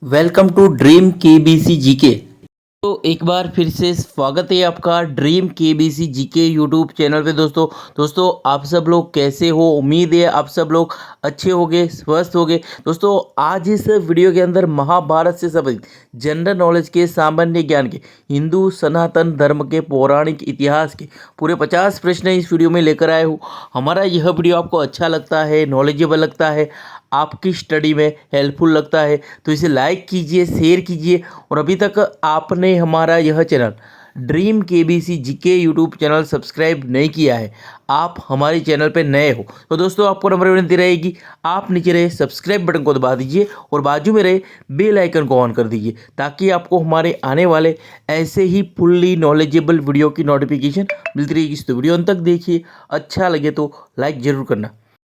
Welcome to dream KBC GK. तो एक बार फिर से स्वागत है आपका dream KBC GK YouTube channel पे। दोस्तों आप सब लोग कैसे हो? उम्मीद है आप सब लोग अच्छे होंगे, स्वस्थ होंगे। दोस्तों आज इस वीडियो के अंदर महाभारत से संबंधित जनरल नॉलेज के, सामान्य ज्ञान के, हिंदू सनातन धर्म के, पौराणिक इतिहास के पूरे 50 प्रश्न इस वीडियो में लेकर आए हूँ। हमारा यह वीडियो आपको अच्छा लगता है, नॉलेजेबल लगता है, आपकी स्टडी में हेल्पफुल लगता है तो इसे लाइक कीजिए, शेयर कीजिए। और अभी तक आपने हमारा यह channel dream KBC GK YouTube channel subscribe नहीं किया है, आप हमारे चैनल पर नए हो तो दोस्तों आपको नंबर विनती रहेगी, आप नीचे रहे सब्सक्राइब बटन को दबा दीजिए और बाजू में रहे बेल आइकन को ऑन कर दीजिए ताकि आपको हमारे आने वाले ऐसे ही फुल्ली नॉलेजेबल वीडियो की नोटिफिकेशन मिलती रहेगी। तो वीडियो अंत तक देखिए, अच्छा लगे तो लाइक जरूर करना।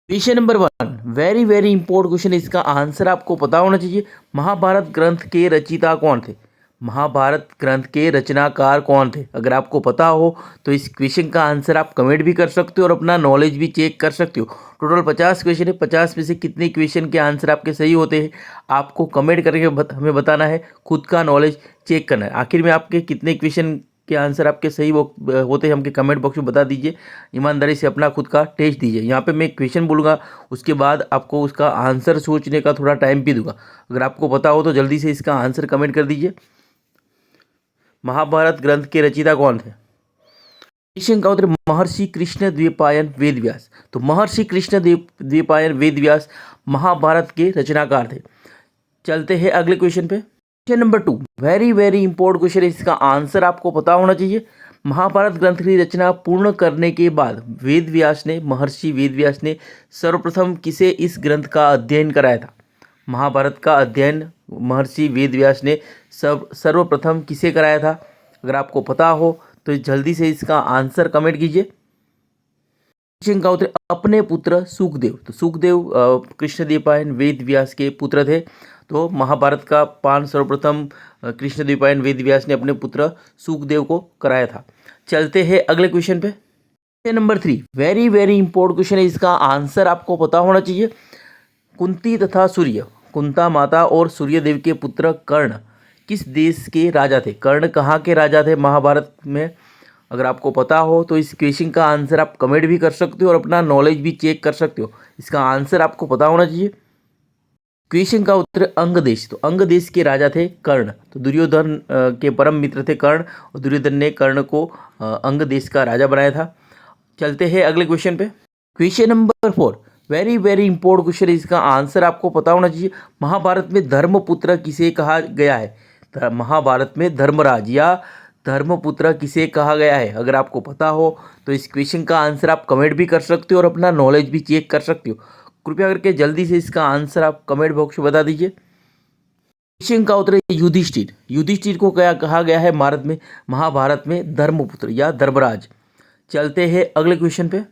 Question number 1, very very important question, इसका आंसर आपको पता होना चाहिए। महाभारत ग्रंथ के रचयिता कौन थे? महाभारत ग्रंथ के रचनाकार कौन थे? अगर आपको पता हो तो इस क्वेश्चन का आंसर आप कमेंट भी कर सकते हो और अपना नॉलेज भी चेक कर सकते हो। टोटल 50 क्वेश्चन है, 50 में से कितने क्वेश्चन के आंसर आपके सही होते हैं आपको कमेंट करके हमें बताना है, खुद का नॉलेज चेक करना है। आखिर में आपके कितने क्वेश्चन के आंसर आपके सही होते हैं हमके कमेंट बॉक्स में बता दीजिए। ईमानदारी से अपना खुद का टेस्ट दीजिए। यहाँ पे मैं क्वेश्चन बोलूँगा, उसके बाद आपको उसका आंसर सोचने का थोड़ा टाइम भी दूंगा। अगर आपको पता हो तो जल्दी से इसका आंसर कमेंट कर दीजिए। महाभारत ग्रंथ के रचयिता कौन थे? क्वेश्चन का उत्तर महर्षि कृष्ण द्वैपायन वेद व्यास। तो महर्षि कृष्ण द्वैपायन वेद व्यास महाभारत के रचनाकार थे। चलते हैं अगले क्वेश्चन पे। Question number 2, very very important question है, इसका आंसर आपको पता होना चाहिए। महाभारत ग्रंथ की रचना पूर्ण करने के बाद महर्षि वेद व्यास ने सर्वप्रथम किसे इस ग्रंथ का अध्ययन कराया था? महाभारत का अध्ययन महर्षि वेद व्यास ने सर्वप्रथम किसे कराया था? अगर आपको पता हो तो जल्दी से इसका आंसर कमेंट कीजिए। क्वेश्चन का उत्तर अपने पुत्र सुखदेव। तो सुखदेव कृष्णद्वैपायन वेद व्यास के पुत्र थे। तो महाभारत का पान सर्वप्रथम कृष्णद्वैपायन वेद व्यास ने अपने पुत्र सुखदेव को कराया था। चलते हैं अगले क्वेश्चन पे। Question number 3, very very important question है, इसका आंसर आपको पता होना चाहिए। कुंती तथा सूर्य, कुंता माता और सूर्यदेव के पुत्र कर्ण किस देश के राजा थे? कर्ण कहाँ के राजा थे महाभारत में? अगर आपको पता हो तो इस क्वेश्चन का आंसर आप कमेंट भी कर सकते हो और अपना नॉलेज भी चेक कर सकते हो। इसका आंसर आपको पता होना चाहिए। क्वेश्चन का उत्तर अंग देश। तो अंग देश के राजा थे कर्ण। तो दुर्योधन के परम मित्र थे कर्ण और दुर्योधन ने कर्ण को अंग देश का राजा बनाया था। चलते हैं अगले क्वेश्चन पे। Question number 4, very very important question है, इसका आंसर आपको पता होना चाहिए। महाभारत में धर्मपुत्र किसे कहा गया है? महाभारत में धर्मराज या धर्मपुत्र किसे कहा गया है? अगर आपको पता हो तो इस क्वेश्चन का आंसर आप कमेंट भी कर सकते हो और अपना नॉलेज भी चेक कर सकते हो। कृपया करके जल्दी से इसका आंसर आप कमेंट बॉक्स में बता दीजिए। क्वेश्चन का उत्तर है युधिष्ठिर। युधिष्ठिर को क्या कहा गया है महाभारत में धर्मपुत्र या धर्मराज। चलते हैं अगले क्वेश्चन पे।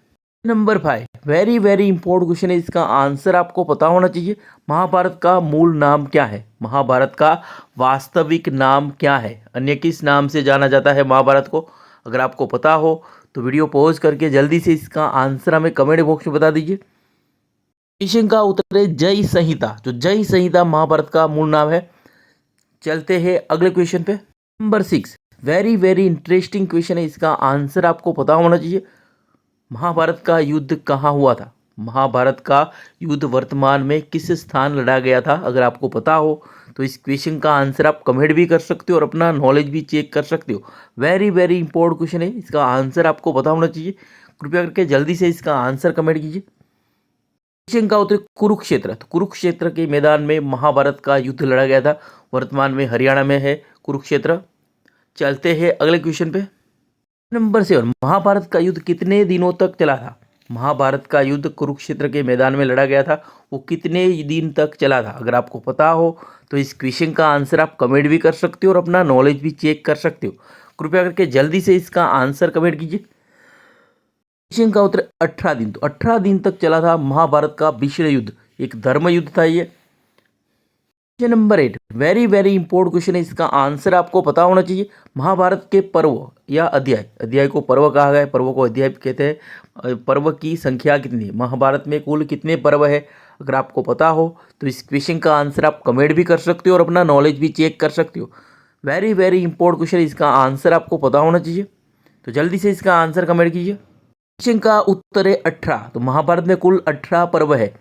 Number 5, very very important question है, इसका आंसर आपको पता होना चाहिए। महाभारत का मूल नाम क्या है? महाभारत का वास्तविक नाम क्या है? अन्य किस नाम से जाना जाता है महाभारत को? अगर आपको पता हो तो वीडियो पॉज करके जल्दी से इसका आंसर हमें कमेंट बॉक्स में बता दीजिए। क्वेश्चन का उत्तर है जय संहिता। जो जय संहिता महाभारत का मूल नाम है। चलते हैं अगले क्वेश्चन पे। Number 6, very very interesting question है, इसका आंसर आपको पता होना चाहिए। महाभारत का युद्ध कहाँ हुआ था? महाभारत का युद्ध वर्तमान में किस स्थान लड़ा गया था? अगर आपको पता हो तो इस क्वेश्चन का आंसर आप कमेंट भी कर सकते हो और अपना नॉलेज भी चेक कर सकते हो। वेरी वेरी इंपॉर्टेंट क्वेश्चन है, इसका आंसर आपको पता होना चाहिए। कृपया करके जल्दी से इसका आंसर कमेंट कीजिए। क्वेश्चन का उत्तर कुरुक्षेत्र। तो कुरुक्षेत्र के मैदान में महाभारत का युद्ध लड़ा गया था। वर्तमान में हरियाणा में है कुरुक्षेत्र। चलते हैं अगले क्वेश्चन पे। नंबर 7, महाभारत का युद्ध कितने दिनों तक चला था? महाभारत का युद्ध कुरुक्षेत्र के मैदान में लड़ा गया था, वो कितने दिन तक चला था? अगर आपको पता हो तो इस क्वेश्चन का आंसर आप कमेंट भी कर सकते हो और अपना नॉलेज भी चेक कर सकते हो। कृपया करके जल्दी से इसका आंसर कमेंट कीजिए। क्वेश्चन का उत्तर 18 दिन। तो 18 दिन तक चला था महाभारत का विश्व युद्ध, एक धर्म युद्ध था ये। Question number 8, very very important question है, इसका आंसर आपको पता होना चाहिए। महाभारत के पर्व या अध्याय को पर्व कहा गया है, पर्व को अध्याय कहते हैं। पर्व की संख्या कितनी है? महाभारत में कुल कितने पर्व है? अगर आपको पता हो तो इस क्वेश्चन का आंसर आप कमेंट भी कर सकते हो और अपना नॉलेज भी चेक कर सकते हो। वेरी वेरी इंपॉर्टेंट क्वेश्चन, इसका आंसर आपको पता होना चाहिए। तो जल्दी से इसका आंसर कमेंट कीजिए। क्वेश्चन का उत्तर है 18। तो महाभारत में कुल 18 पर्व है।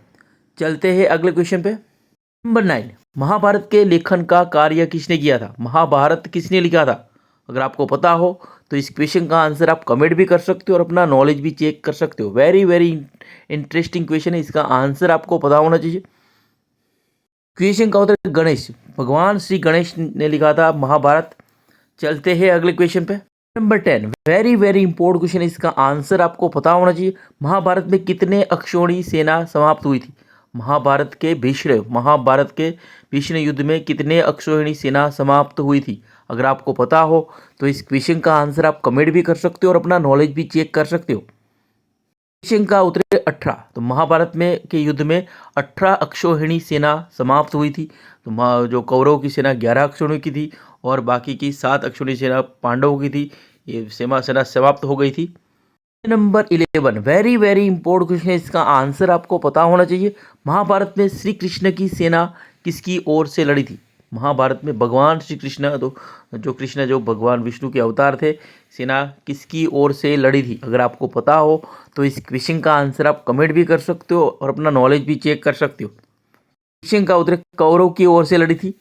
चलते हैं अगले क्वेश्चन पे। नंबर 9, महाभारत के लेखन का कार्य किसने किया था? महाभारत किसने लिखा था? अगर आपको पता हो तो इस क्वेश्चन का आंसर आप कमेंट भी कर सकते हो और अपना नॉलेज भी चेक कर सकते हो। वेरी वेरी इंटरेस्टिंग क्वेश्चन है, इसका आंसर आपको पता होना चाहिए। क्वेश्चन का उत्तर गणेश, भगवान श्री गणेश ने लिखा था महाभारत। चलते हैं अगले क्वेश्चन पे। Number 10, very very important question, इसका आंसर आपको पता होना चाहिए। महाभारत में कितने अक्षौहिणी सेना समाप्त हुई थी? महाभारत के भीष्म युद्ध में कितने अक्षौहिणी सेना समाप्त हुई थी? अगर आपको पता हो तो इस क्वेश्चन का आंसर आप कमेंट भी कर सकते हो और अपना नॉलेज भी चेक कर सकते हो। क्वेश्चन का उत्तर है 18। तो महाभारत में के युद्ध में 18 अक्षौहिणी सेना समाप्त हुई थी। तो जो कौरवों की सेना 11 अक्षौहिणी की थी और बाकी की 7 अक्षौहिणी सेना पांडवों की थी। ये सेना समाप्त हो गई थी। Number 11, very very important question है, इसका आंसर आपको पता होना चाहिए। महाभारत में श्री कृष्ण की सेना किसकी ओर से लड़ी थी? महाभारत में भगवान श्री कृष्ण, तो जो भगवान विष्णु के अवतार थे, सेना किसकी ओर से लड़ी थी? अगर आपको पता हो तो इस क्वेश्चन का आंसर आप कमेंट भी कर सकते हो और अपना नॉलेज भी चेक कर सकते हो। क्वेश्चन का उत्तर कौरव की ओर से लड़ी थी।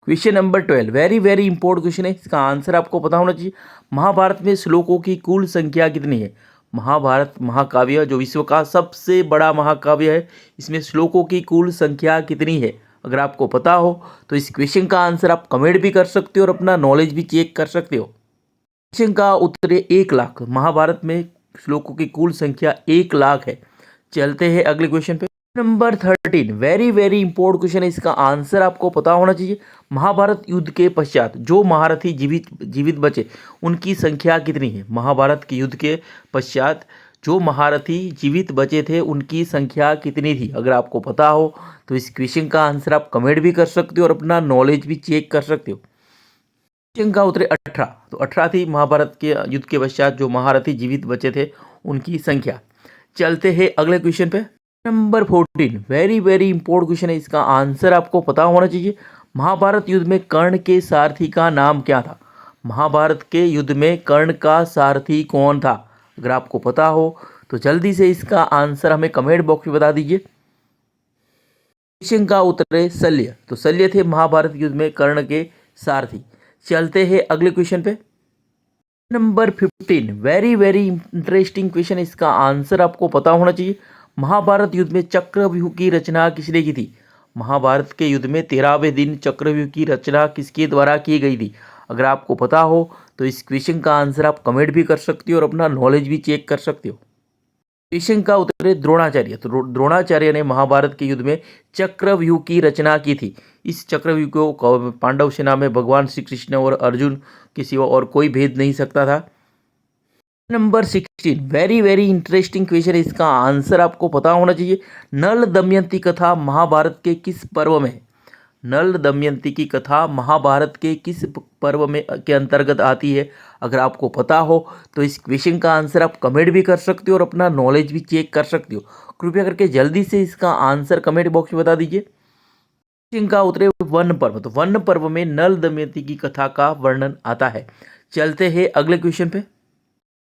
Question number 12, very very important question है, इसका आंसर आपको पता होना चाहिए। महाभारत में श्लोकों की कुल संख्या कितनी है? महाभारत महाकाव्य जो विश्व का सबसे बड़ा महाकाव्य है, इसमें श्लोकों की कुल संख्या कितनी है? अगर आपको पता हो तो इस क्वेश्चन का आंसर आप कमेंट भी कर सकते हो और अपना नॉलेज भी चेक कर सकते हो। क्वेश्चन का उत्तर है 1 लाख। महाभारत में श्लोकों की कुल संख्या 1 लाख है। चलते हैं अगले क्वेश्चन पे। Number 13, very very important question है, इसका आंसर आपको पता होना चाहिए। महाभारत युद्ध के पश्चात जो महारथी जीवित बचे उनकी संख्या कितनी है? महाभारत के युद्ध के पश्चात जो महारथी जीवित बचे थे उनकी संख्या कितनी थी? अगर आपको पता हो तो इस क्वेश्चन का आंसर आप कमेंट भी कर सकते हो और अपना नॉलेज भी चेक कर सकते हो। क्वेश्चन का उत्तर 18। तो 18 थी महाभारत के युद्ध के पश्चात जो महारथी जीवित बचे थे उनकी संख्या। चलते हैं अगले क्वेश्चन पे। Number 14, very very important question है, इसका आंसर आपको पता होना चाहिए। महाभारत युद्ध में कर्ण के सारथी का नाम क्या था? महाभारत के युद्ध में कर्ण का सारथी कौन था? अगर आपको पता हो तो जल्दी से इसका आंसर हमें कमेंट बॉक्स में बता दीजिए। क्वेश्चन का उत्तर है शल्य। तो शल्य थे महाभारत युद्ध में कर्ण के सारथी। चलते हैं अगले क्वेश्चन पे। Number 15, very very interesting question, इसका आंसर आपको पता होना चाहिए। महाभारत युद्ध में चक्रव्यूह की रचना किसने की थी? महाभारत के युद्ध में 13वें दिन चक्रव्यूह की रचना किसके द्वारा की गई थी? अगर आपको पता हो तो इस क्वेश्चन का आंसर आप कमेंट भी कर सकते हो और अपना नॉलेज भी चेक कर सकते हो। क्वेश्चन का उत्तर है द्रोणाचार्य। तो द्रोणाचार्य ने महाभारत के युद्ध में चक्रव्यूह की रचना की थी। इस चक्रव्यूह को पांडव सेना में भगवान श्री कृष्ण और अर्जुन के सिवा और कोई भेद नहीं सकता था। Number 16, very very interesting question है, इसका आंसर आपको पता होना चाहिए। नल दमयंती कथा महाभारत के किस पर्व में? नल दमयंती की कथा महाभारत के किस पर्व में के अंतर्गत आती है? अगर आपको पता हो तो इस क्वेश्चन का आंसर आप कमेंट भी कर सकते हो और अपना नॉलेज भी चेक कर सकते हो। कृपया करके जल्दी से इसका आंसर कमेंट बॉक्स में बता दीजिए। क्वेश्चन का उत्तर है वन पर्व। तो वन पर्व में नल दमयंती की कथा का वर्णन आता है। चलते हैं अगले क्वेश्चन पे।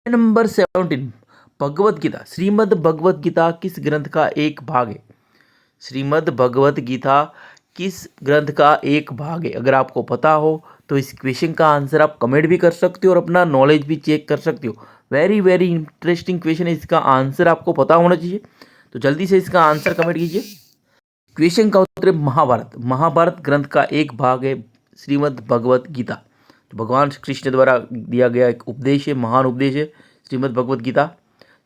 नंबर 17, भगवत गीता। श्रीमद् भगवत गीता किस ग्रंथ का एक भाग है? श्रीमद् भगवत गीता किस ग्रंथ का एक भाग है? अगर आपको पता हो तो इस क्वेश्चन का आंसर आप कमेंट भी कर सकते हो और अपना नॉलेज भी चेक कर सकते हो। वेरी वेरी इंटरेस्टिंग क्वेश्चन है, इसका आंसर आपको पता होना चाहिए। तो जल्दी से इसका आंसर कमेंट कीजिए। क्वेश्चन का उत्तर है महाभारत। महाभारत ग्रंथ का एक भाग है श्रीमद् भगवत गीता। तो भगवान श्री कृष्ण द्वारा दिया गया एक उपदेश है, महान उपदेश है श्रीमद् भगवत गीता।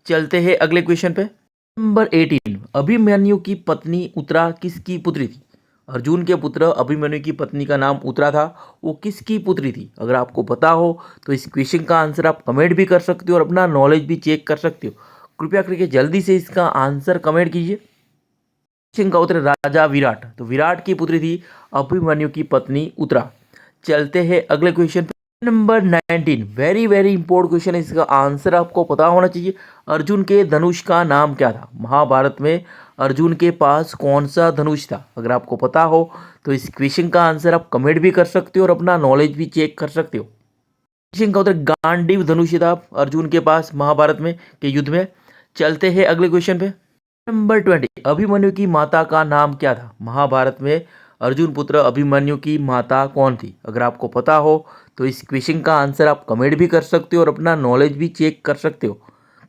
चलते हैं अगले क्वेश्चन पे। नंबर 18, अभिमन्यु की पत्नी उत्तरा किसकी पुत्री थी? अर्जुन के पुत्र अभिमन्यु की पत्नी का नाम उत्तरा था, वो किसकी पुत्री थी? अगर आपको पता हो तो इस क्वेश्चन का आंसर आप कमेंट भी कर सकते हो और अपना नॉलेज भी चेक कर सकते हो। कृपया करके जल्दी से इसका आंसर कमेंट कीजिए। क्वेश्चन का उत्तर राजा विराट। तो विराट की पुत्री थी अभिमन्यु की पत्नी उत्तरा। चलते हैं अगले क्वेश्चन पे। Number 19, very very important question है, इसका आंसर आपको पता होना चाहिए। अर्जुन के धनुष का नाम क्या था? महाभारत में अर्जुन के पास कौन सा धनुष था? अगर आपको पता हो तो इस क्वेश्चन का आंसर आप कमेंट भी कर सकते हो और अपना नॉलेज भी चेक कर सकते हो। क्वेश्चन का उत्तर गांडीव धनुष था अर्जुन के पास महाभारत में के युद्ध में। चलते हैं अगले क्वेश्चन पे। नंबर 20, अभिमन्यु की माता का नाम क्या था? महाभारत में अर्जुन पुत्र अभिमन्यु की माता कौन थी? अगर आपको पता हो तो इस क्वेश्चन का आंसर आप कमेंट भी कर सकते हो और अपना नॉलेज भी चेक कर सकते हो।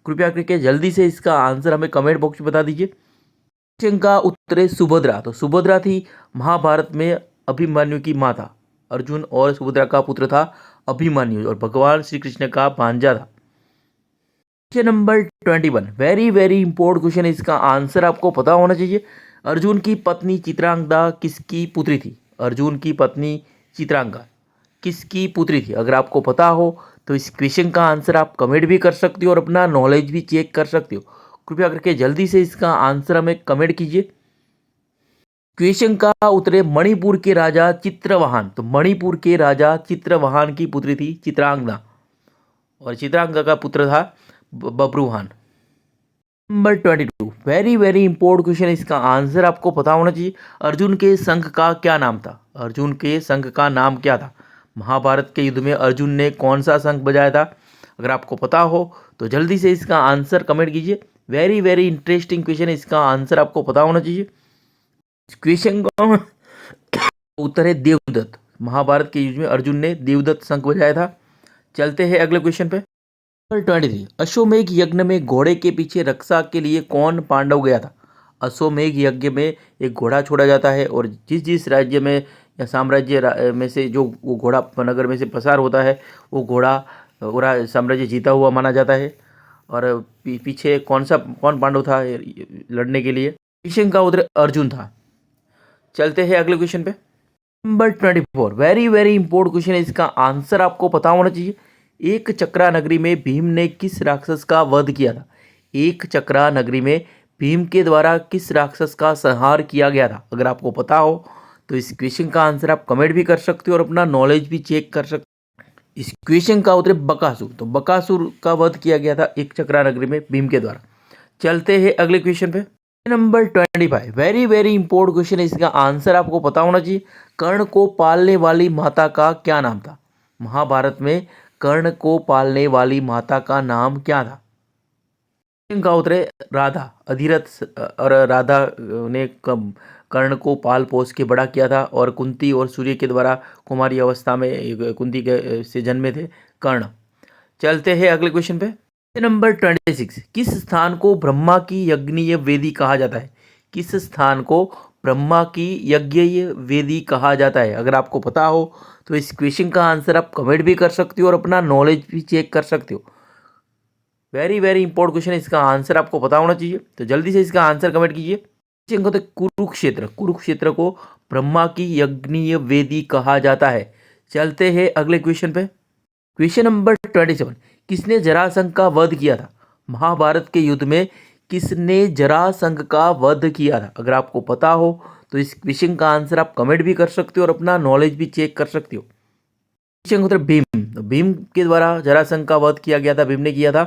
कृपया करके जल्दी से इसका आंसर हमें कमेंट बॉक्स में बता दीजिए। क्वेश्चन का उत्तर है सुभद्रा। तो सुभद्रा थी महाभारत में अभिमन्यु की माता। अर्जुन और सुभद्रा का पुत्र था अभिमन्यु और भगवान श्री कृष्ण का भांजा था। Question number 21, very very important question है, इसका आंसर आपको पता होना चाहिए। अर्जुन की पत्नी चित्रांगदा किसकी पुत्री थी? अर्जुन की पत्नी चित्रांगदा किसकी पुत्री थी? अगर आपको पता हो तो इस क्वेश्चन का आंसर आप कमेंट भी कर सकते हो और अपना नॉलेज भी चेक कर सकते हो। कृपया करके जल्दी से इसका आंसर हमें कमेंट कीजिए। क्वेश्चन का उत्तर है मणिपुर के राजा चित्रवाहन। तो मणिपुर के राजा चित्रवाहन की पुत्री थी चित्रांगदा और चित्रांगदा का पुत्र था Babruvahan. Number 22, very very important question है, इसका आंसर आपको पता होना चाहिए। अर्जुन के संघ का क्या नाम था? अर्जुन के संघ का नाम क्या था? महाभारत के युद्ध में अर्जुन ने कौन सा शंख बजाया था? अगर आपको पता हो तो जल्दी से इसका आंसर कमेंट कीजिए। वेरी वेरी इंटरेस्टिंग क्वेश्चन है, इसका आंसर आपको पता होना चाहिए। क्वेश्चन का उत्तर है देवदत्त। महाभारत के युद्ध में अर्जुन ने देवदत्त शंख बजाया था। चलते हैं अगले क्वेश्चन पे। नंबर 23, अश्वमेघ यज्ञ में घोड़े के पीछे रक्षा के लिए कौन पांडव गया था? अश्वमेघ यज्ञ में एक घोड़ा छोड़ा जाता है और जिस जिस राज्य में या साम्राज्य में से जो वो घोड़ा नगर में से पसार होता है वो घोड़ा पूरा साम्राज्य जीता हुआ माना जाता है। और पीछे कौन पांडव था लड़ने के लिए? क्वेश्चन का उत्तर अर्जुन था। चलते हैं अगले क्वेश्चन पे। Number 24, very very important question है, इसका आंसर आपको पता होना चाहिए। एक चक्रा नगरी में भीम ने किस राक्षस का वध किया था? एक चक्रा नगरी में भीम के द्वारा किस राक्षस का संहार किया गया था? अगर आपको पता हो तो इस क्वेश्चन का आंसर आप कमेंट भी कर सकते हो और अपना नॉलेज भी चेक कर सकते हो। इस क्वेश्चन का उत्तर बकासुर। तो बकासुर का वध किया गया था एक चक्रा नगरी में भीम के द्वारा। चलते हैं अगले क्वेश्चन पे। Number 25, very very important question है, इसका आंसर आपको पता होना चाहिए। कर्ण को पालने वाली माता का क्या नाम था? महाभारत में कर्ण को पालने वाली माता का नाम क्या था? का उत्तर है राधा। अधिरथ और राधा ने कर्ण को पाल पोस के बड़ा किया था और कुंती और सूर्य के द्वारा कुमारी अवस्था में कुंती के से जन्मे थे कर्ण। चलते हैं अगले क्वेश्चन पे। नंबर 26, किस स्थान को ब्रह्मा की यज्ञीय वेदी कहा जाता है? किस स्थान को ब्रह्मा की यज्ञीय वेदी कहा जाता है? अगर आपको पता हो तो इस क्वेश्चन का आंसर आप कमेंट भी कर सकते हो और अपना नॉलेज भी चेक कर सकते हो। वेरी वेरी इंपॉर्टेंट क्वेश्चन है, इसका आंसर आपको पता होना चाहिए। तो जल्दी से इसका आंसर कमेंट कीजिए। क्वेश्चन को तो कुरुक्षेत्र। कुरुक्षेत्र को ब्रह्मा की यज्ञीय वेदी कहा जाता है। चलते हैं अगले क्वेश्चन पे। क्वेश्चन नंबर 27, किसने जरासंध का वध किया था? महाभारत के युद्ध में किसने जरासंध का वध किया था? अगर आपको पता हो तो इस क्वेश्चन का आंसर आप कमेंट भी कर सकते हो और अपना नॉलेज भी चेक कर सकते हो। क्वेश्चन का उत्तर भीम। तो भीम के द्वारा जरासंध का वध किया गया था, भीम ने किया था।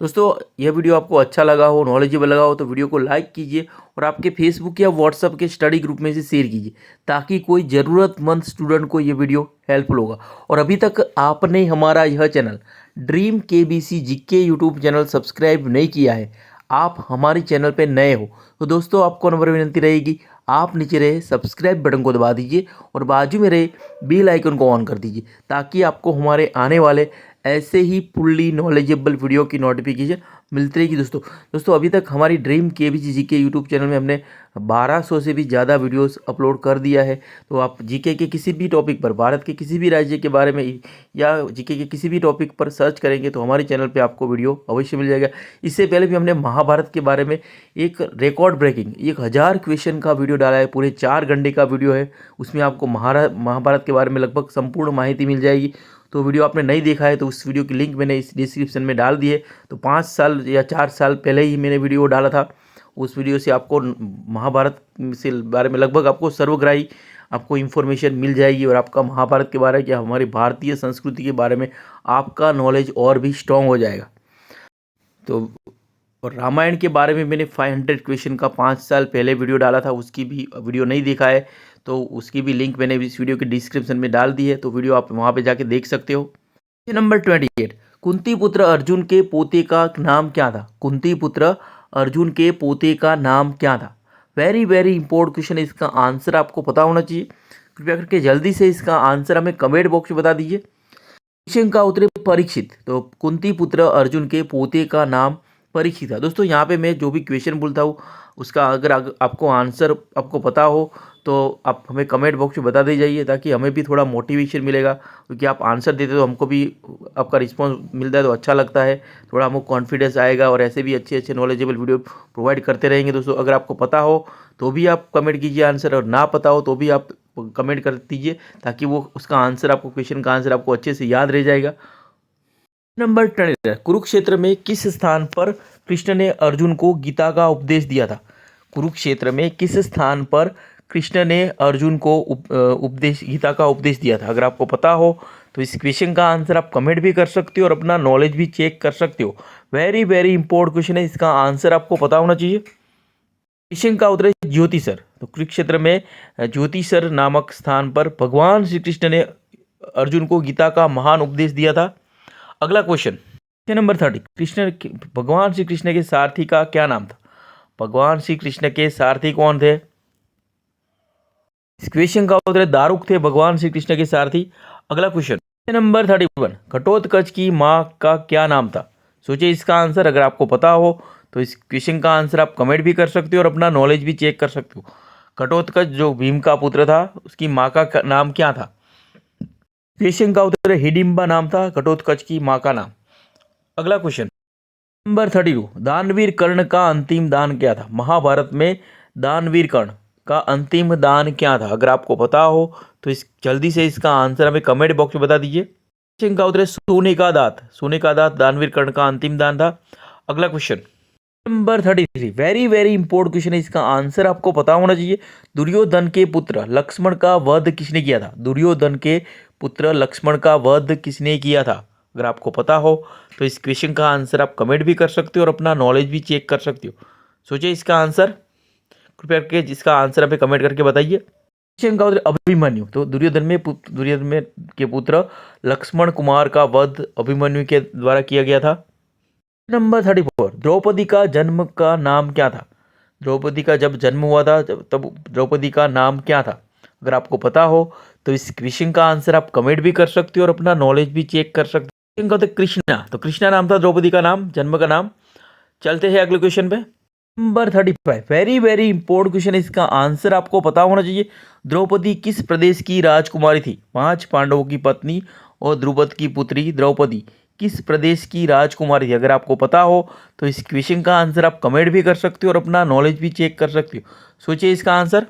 दोस्तों यह वीडियो आपको अच्छा लगा हो, नॉलेजेबल लगा हो तो वीडियो को लाइक कीजिए और आपके फेसबुक या व्हाट्सएप के स्टडी ग्रुप में से शेयर कीजिए ताकि कोई ज़रूरतमंद स्टूडेंट को ये वीडियो हेल्पफुल होगा। और अभी तक आपने हमारा यह channel dream KBC GK YouTube channel subscribe नहीं किया है, आप हमारे चैनल पर नए हो तो दोस्तों आपको नंबर विनती रहेगी, आप नीचे रहे सब्सक्राइब बटन को दबा दीजिए और बाजू में रहे बेल आइकन को ऑन कर दीजिए ताकि आपको हमारे आने वाले ऐसे ही फुल्ली नॉलेजेबल वीडियो की नोटिफिकेशन मिलती रहेगी। दोस्तों अभी तक हमारी dream KBC GK YouTube channel में हमने 1200 से भी ज़्यादा वीडियोस अपलोड कर दिया है। तो आप GK के किसी भी टॉपिक पर, भारत के किसी भी राज्य के बारे में या GK के किसी भी टॉपिक पर सर्च करेंगे तो हमारे चैनल पे आपको वीडियो अवश्य मिल जाएगा। इससे पहले भी हमने महाभारत के बारे में एक रिकॉर्ड ब्रेकिंग 1000 क्वेश्चन का वीडियो डाला है, पूरे 4 घंटे का वीडियो है। उसमें आपको महाभारत के बारे में लगभग संपूर्ण माहिती मिल जाएगी। तो वीडियो आपने नहीं देखा है तो उस वीडियो की लिंक मैंने इस डिस्क्रिप्शन में डाल दी है। तो 5 साल या 4 साल पहले ही मैंने वीडियो डाला था। उस वीडियो से आपको महाभारत से बारे में लगभग आपको सर्वग्राही आपको इन्फॉर्मेशन मिल जाएगी और आपका महाभारत के बारे में या हमारी भारतीय संस्कृति के बारे में आपका नॉलेज और भी स्ट्रॉन्ग हो जाएगा। तो और रामायण के बारे में मैंने 500 क्वेश्चन का 5 साल पहले वीडियो डाला था, उसकी भी वीडियो नहीं देखा है तो उसकी भी लिंक मैंने इस वीडियो के डिस्क्रिप्शन में डाल दी है, तो वीडियो आप वहाँ पे जाके देख सकते हो। नंबर 28, कुंती पुत्र अर्जुन के पोते का नाम क्या था? कुंती पुत्र अर्जुन के पोते का नाम क्या था? वेरी वेरी इंपॉर्टेंट क्वेश्चन है, इसका आंसर आपको पता होना चाहिए। कृपया करके जल्दी से इसका आंसर हमें कमेंट बॉक्स में बता दीजिए। क्वेश्चन का उत्तर परीक्षित। तो कुंती पुत्र अर्जुन के पोते का नाम परीक्षित था। दोस्तों यहाँ पे मैं जो भी क्वेश्चन बोलता हूँ उसका अगर आपको आंसर आपको पता हो तो आप हमें कमेंट बॉक्स में बता दे जाइए, ताकि हमें भी थोड़ा मोटिवेशन मिलेगा, क्योंकि आप आंसर देते तो हमको भी आपका रिस्पांस मिलता है तो अच्छा लगता है, थोड़ा हमको कॉन्फिडेंस आएगा और ऐसे भी अच्छे अच्छे नॉलेजेबल वीडियो प्रोवाइड करते रहेंगे। दोस्तों अगर आपको पता हो तो भी आप कमेंट कीजिए आंसर, और ना पता हो तो भी आप कमेंट कर दीजिए, ताकि वो उसका आंसर आपको क्वेश्चन का आंसर आपको अच्छे से याद रह जाएगा। नंबर 10, कुरुक्षेत्र में किस स्थान पर कृष्ण ने अर्जुन को गीता का उपदेश दिया था? कुरुक्षेत्र में किस स्थान पर कृष्ण ने अर्जुन को उपदेश गीता का उपदेश दिया था? अगर आपको पता हो तो इस क्वेश्चन का आंसर आप कमेंट भी कर सकते हो और अपना नॉलेज भी चेक कर सकते हो। वेरी वेरी इंपॉर्टेंट क्वेश्चन है, इसका आंसर आपको पता होना चाहिए। क्वेश्चन का उत्तर है ज्योतिसर। तो कुरुक्षेत्र में ज्योतिसर नामक स्थान पर भगवान श्री कृष्ण ने अर्जुन को गीता का महान उपदेश दिया था। अगला क्वेश्चन नंबर 30, भगवान श्री कृष्ण के सारथी का क्या नाम था? भगवान श्री कृष्ण के सारथी कौन थे? इस क्वेश्चन का उत्तर दारुक थे भगवान श्री कृष्ण के सारथी। अगला क्वेश्चन नंबर 31, घटोत्कच की माँ का क्या नाम था? सोचिए इसका आंसर, अगर आपको पता हो तो इस क्वेश्चन का आंसर आप कमेंट भी कर सकते हो और अपना नॉलेज भी चेक कर सकते हो। घटोत्कच जो भीम का पुत्र था उसकी माँ का नाम क्या था? क्वेश्चन का उत्तर हिडिंबा नाम था घटोत्कच की माँ का नाम। अगला क्वेश्चन नंबर 32, दानवीर कर्ण का अंतिम दान क्या था? महाभारत में दानवीर कर्ण का अंतिम दान क्या था? अगर आपको पता हो तो इस जल्दी से इसका आंसर हमें कमेंट बॉक्स में बता दीजिए। क्वेश्चन का उत्तर सोने का दांत। सोने का दांत दानवीर कर्ण का अंतिम दान था। अगला question number 33, very very important question है, इसका आंसर आपको पता होना चाहिए। दुर्योधन के पुत्र लक्ष्मण का वध किसने किया था? दुर्योधन के पुत्र लक्ष्मण का वध किसने किया था? अगर आपको पता हो तो इस क्वेश्चन का आंसर आप कमेंट भी कर सकते हो और अपना नॉलेज भी चेक कर सकते हो। सोचिए इसका आंसर, कृपया करके जिसका आंसर हमें कमेंट करके बताइए। क्वेश्चन का उत्तर अभिमन्यु। तो दुर्योधन के पुत्र लक्ष्मण कुमार का वध अभिमन्यु के द्वारा किया गया था। नंबर 34, द्रौपदी का जन्म का नाम क्या था? द्रौपदी का जब जन्म हुआ था तब द्रौपदी का नाम क्या था? अगर आपको पता हो तो इस क्वेश्चन का आंसर आप कमेंट भी कर सकते हो और अपना नॉलेज भी चेक कर सकते हो। क्वेश्चन का उत्तर कृष्णा। तो कृष्णा नाम था द्रौपदी का नाम, जन्म का नाम। चलते हैं अगले क्वेश्चन पे। Number 35, very very important question है, इसका आंसर आपको पता होना चाहिए। द्रौपदी किस प्रदेश की राजकुमारी थी? 5 पांडवों की पत्नी और द्रुपद की पुत्री द्रौपदी किस प्रदेश की राजकुमारी थी? अगर आपको पता हो तो इस क्वेश्चन का आंसर आप कमेंट भी कर सकते हो और अपना नॉलेज भी चेक कर सकते हो। सोचिए इसका आंसर।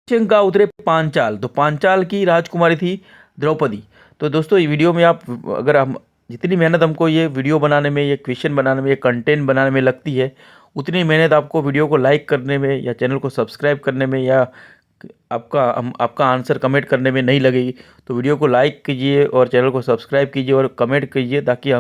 क्वेश्चन का उत्तर पांचाल। तो पांचाल की राजकुमारी थी द्रौपदी। तो दोस्तों ये वीडियो में आप अगर हम जितनी मेहनत हमको ये वीडियो बनाने में, ये क्वेश्चन बनाने में, ये कंटेंट बनाने में लगती है, उतनी मेहनत आपको वीडियो को लाइक करने में या चैनल को सब्सक्राइब करने में या आपका आंसर कमेंट करने में नहीं लगेगी। तो वीडियो को लाइक कीजिए और चैनल को सब्सक्राइब कीजिए और कमेंट कीजिए, ताकि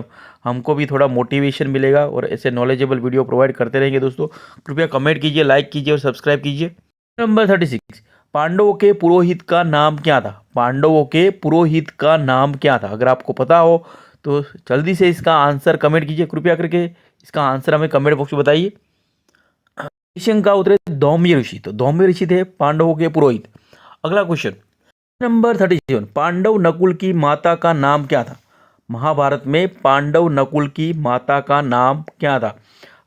हमको भी थोड़ा मोटिवेशन मिलेगा और ऐसे नॉलेजेबल वीडियो प्रोवाइड करते रहेंगे। दोस्तों कृपया कमेंट कीजिए, लाइक कीजिए और सब्सक्राइब कीजिए। नंबर 36, पांडवों के पुरोहित का नाम क्या था? पांडवों के पुरोहित का नाम क्या था? अगर आपको पता हो तो जल्दी से इसका आंसर कमेंट कीजिए। कृपया करके इसका आंसर हमें कमेंट बॉक्स में बताइए। क्वेश्चन का उत्तर धौम्य ऋषि। तो धौम्य ऋषि थे पांडवों के पुरोहित। अगला क्वेश्चन नंबर 37, पांडव नकुल की माता का नाम क्या था? महाभारत में पांडव नकुल की माता का नाम क्या था?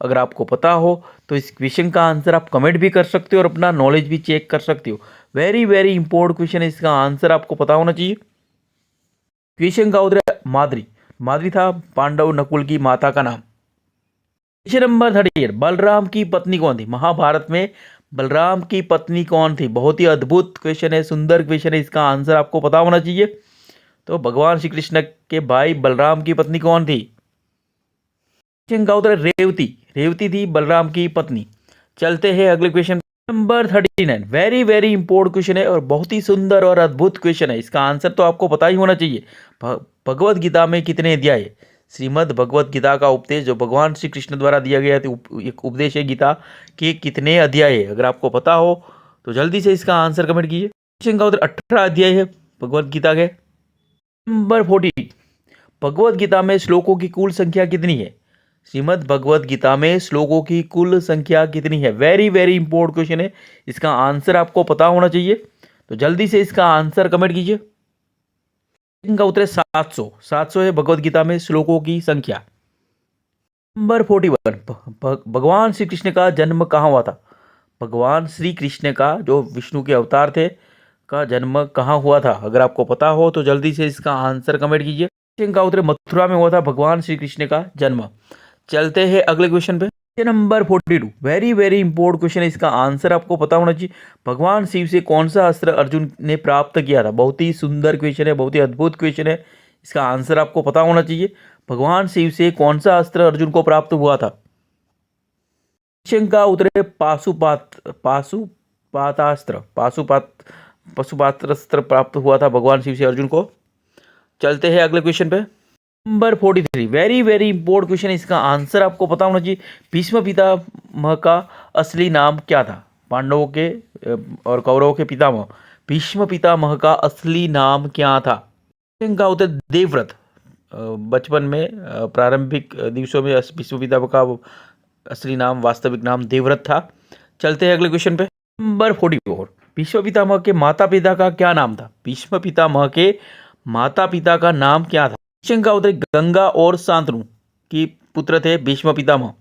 अगर आपको पता हो तो इस क्वेश्चन का आंसर आप कमेंट भी कर सकते हो और अपना नॉलेज भी चेक कर सकते हो। वेरी वेरी इंपॉर्टेंट क्वेश्चन है, इसका आंसर आपको पता होना चाहिए। क्वेश्चन का उत्तर माद्री। माद्री था पांडव नकुल की माता का नाम। क्वेश्चन नंबर 38, बलराम की पत्नी कौन थी? महाभारत में बलराम की पत्नी कौन थी? बहुत ही अद्भुत क्वेश्चन है, सुंदर क्वेश्चन है, इसका आंसर आपको पता होना चाहिए। तो भगवान श्री कृष्ण के भाई बलराम की पत्नी कौन थी? क्वेश्चन का उत्तर रेवती। रेवती थी बलराम की पत्नी। चलते हैं अगले question. Number 39 very very important question है और बहुत ही सुंदर और अद्भुत क्वेश्चन है। इसका आंसर तो आपको पता ही होना चाहिए। भगवत गीता में कितने अध्याय है? श्रीमद् भगवत गीता का उपदेश जो भगवान श्री कृष्ण द्वारा दिया गया था एक उपदेश है गीता के कितने अध्याय है? अगर आपको पता हो तो जल्दी से इसका आंसर कमेंट कीजिए। क्वेश्चन का उत्तर 18 अध्याय है भगवत गीता के। नंबर 40 भगवत गीता में श्लोकों की कुल संख्या कितनी है? श्रीमद् भगवत गीता में श्लोकों की कुल संख्या कितनी है? वेरी वेरी इंपॉर्टेंट क्वेश्चन है। इसका आंसर आपको पता होना चाहिए तो जल्दी से इसका आंसर कमेंट कीजिए। इनका उत्तर है 700। 700 है भगवत गीता में श्लोकों की संख्या। नंबर 41 भगवान श्री कृष्ण का जन्म कहाँ हुआ था? भगवान श्री कृष्ण का जो विष्णु के अवतार थे का जन्म कहाँ हुआ था? अगर आपको पता हो तो जल्दी से इसका आंसर कमेंट कीजिए। इनका उत्तर मथुरा में हुआ था भगवान श्री कृष्ण का जन्म। चलते हैं अगले क्वेश्चन पे। Number 42 very very important question है। इसका आंसर आपको पता होना चाहिए। भगवान शिव से कौन सा अस्त्र अर्जुन ने प्राप्त किया था? बहुत ही सुंदर क्वेश्चन है, बहुत ही अद्भुत क्वेश्चन है। इसका आंसर आपको पता होना चाहिए। भगवान शिव से कौन सा अस्त्र अर्जुन को प्राप्त हुआ था? क्वेश्चन का उत्तर है पशुपातास्त्र प्राप्त हुआ था भगवान शिव से अर्जुन को। चलते हैं अगले क्वेश्चन पे। Number 43 very very important question है। इसका आंसर आपको पता होना चाहिए। भीष्म पितामह का असली नाम क्या था? पांडवों के और कौरवों के पितामह भीष्म पितामह का असली नाम क्या था? इनका उत्तर देवव्रत। बचपन में प्रारंभिक दिवसों में भीष्म पितामह का असली नाम वास्तविक नाम देवव्रत था। चलते हैं अगले क्वेश्चन पे। नंबर 44 भीष्म पितामह के माता पिता का क्या नाम था? भीष्म पितामह के माता पिता का नाम क्या था? क्वेश्चन का उत्तर गंगा और शांतनु की पुत्र थे भीष्म पितामह।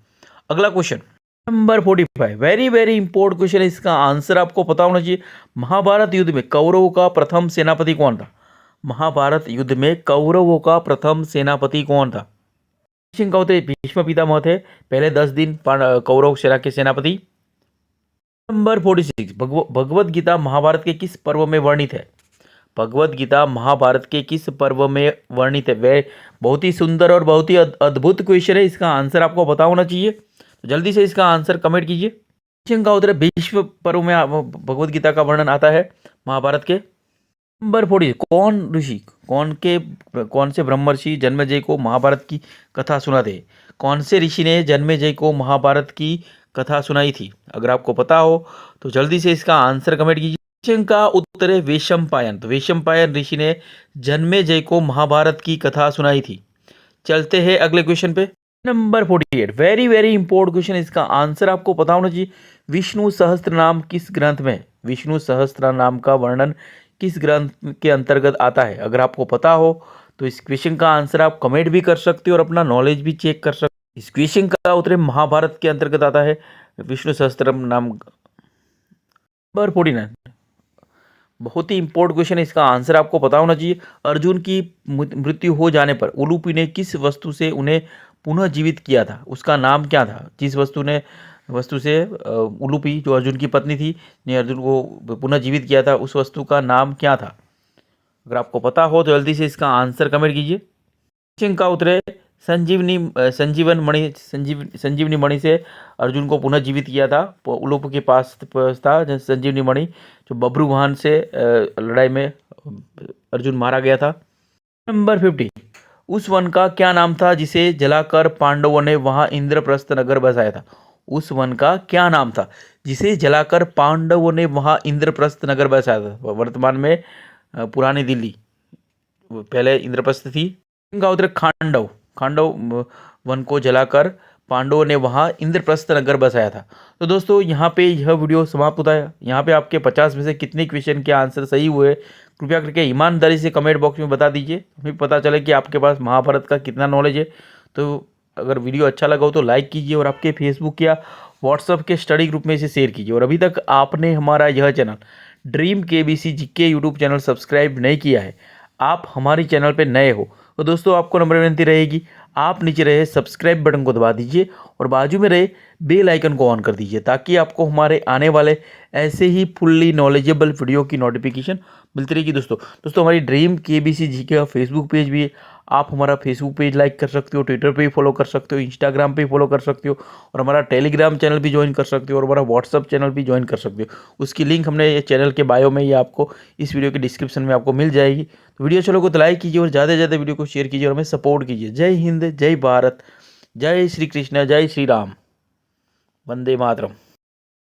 अगला question number 45 very very important question है। इसका आंसर आपको पता होना चाहिए। महाभारत युद्ध में कौरवों का प्रथम सेनापति कौन था? महाभारत युद्ध में कौरवों का प्रथम सेनापति कौन था? क्वेश्चन का उत्तर भीष्म पितामह थे। पहले 10 दिन कौरव सेना के सेनापति। नंबर 46 भगवत गीता महाभारत के किस पर्व में वर्णित है? भगवत गीता महाभारत के किस पर्व में वर्णित है? वह बहुत ही सुंदर और बहुत ही अद्भुत क्वेश्चन है। इसका आंसर आपको पता होना चाहिए तो जल्दी से इसका आंसर कमेंट कीजिए। क्वेश्चन का उत्तर भीष्म पर्व में भगवत गीता का वर्णन आता है महाभारत के। नंबर 40 कौन ऋषि कौन से ब्रह्मर्षि जन्मेजय को महाभारत की कथा सुनाते? कौन से ऋषि ने जन्मेजय को महाभारत की कथा सुनाई थी? अगर आपको पता हो तो जल्दी से इसका आंसर कमेंट कीजिए। क्वेश्चन का उत्तर है वैशंपायन। तो वैशंपायन ऋषि ने जन्मेजय को महाभारत की कथा सुनाई थी। चलते हैं अगले क्वेश्चन पे। Number 48 very very important question. इसका आंसर आपको पता होना चाहिए। विष्णु सहस्त्र नाम किस ग्रंथ में? विष्णु सहस्त्र नाम का वर्णन किस ग्रंथ के अंतर्गत आता है? अगर आपको पता हो तो इस क्वेश्चन का आंसर आप कमेंट भी कर सकते हो और अपना नॉलेज भी चेक कर सकते हो। इस क्वेश्चन का उत्तर महाभारत के अंतर्गत आता है विष्णु सहस्त्रम नाम। नंबर 49 बहुत ही इंपॉर्टेंट क्वेश्चन है। इसका आंसर आपको पता होना चाहिए। अर्जुन की मृत्यु हो जाने पर उलूपी ने किस वस्तु से उन्हें पुनः जीवित किया था? उसका नाम क्या था? जिस वस्तु से उलूपी जो अर्जुन की पत्नी थी ने अर्जुन को पुनः जीवित किया था उस वस्तु का नाम क्या था? अगर आपको पता हो तो जल्दी से इसका आंसर कमेंट कीजिए। क्वेश्चन का उत्तर है संजीवनी मणि से अर्जुन को पुनः जीवित किया था। उलूप के पास था संजीवनी मणि जो बब्रुवाहन से लड़ाई में अर्जुन मारा गया था। नंबर 50 उस वन का क्या नाम था जिसे जलाकर पांडवों ने वहां इंद्रप्रस्थ नगर बसाया था? उस वन का क्या नाम था जिसे जलाकर पांडवों ने वहां इंद्रप्रस्थ नगर बसाया था? वर्तमान में पुरानी दिल्ली, पहले इंद्रप्रस्थ थी। इनका उत्तर खांडव वन को जलाकर पांडवों ने वहां इंद्रप्रस्थ नगर बसाया था। तो दोस्तों यहाँ पे यह वीडियो समाप्त होता है। यहाँ पे आपके 50 में से कितने क्वेश्चन के आंसर सही हुए कृपया करके ईमानदारी से कमेंट बॉक्स में बता दीजिए। हमें पता चले कि आपके पास महाभारत का कितना नॉलेज है। तो अगर वीडियो अच्छा लगा हो तो लाइक कीजिए और आपके फेसबुक या व्हाट्सएप के स्टडी ग्रुप में इसे शेयर कीजिए। और अभी तक आपने हमारा यह channel dream KBC GK YouTube channel subscribe नहीं किया है, आप हमारे चैनल पर नए हो तो दोस्तों आपको नम्र विनती रहेगी आप नीचे रहे सब्सक्राइब बटन को दबा दीजिए और बाजू में रहे बेल आइकन को ऑन कर दीजिए ताकि आपको हमारे आने वाले ऐसे ही फुल्ली नॉलेजेबल वीडियो की नोटिफिकेशन मिलती रहेगी दोस्तों। हमारी ड्रीम केबीसी जी का फेसबुक पेज भी है, आप हमारा फेसबुक पेज लाइक कर सकते हो, ट्विटर पे भी फॉलो कर सकते हो, इंस्टाग्राम पे फॉलो कर सकते हो, और हमारा टेलीग्राम चैनल भी ज्वाइन कर सकते हो, और हमारा व्हाट्सअप चैनल भी ज्वाइन कर सकते हो। उसकी लिंक हमने ये चैनल के बायो में, ये आपको इस वीडियो के डिस्क्रिप्शन में आपको मिल जाएगी। तो वीडियो चलो को तो लाइक कीजिए और ज़्यादा से ज़्यादा वीडियो को शेयर कीजिए और हमें सपोर्ट कीजिए। जय हिंद, जय भारत, जय श्री कृष्ण, जय श्री राम, वंदे मातरम।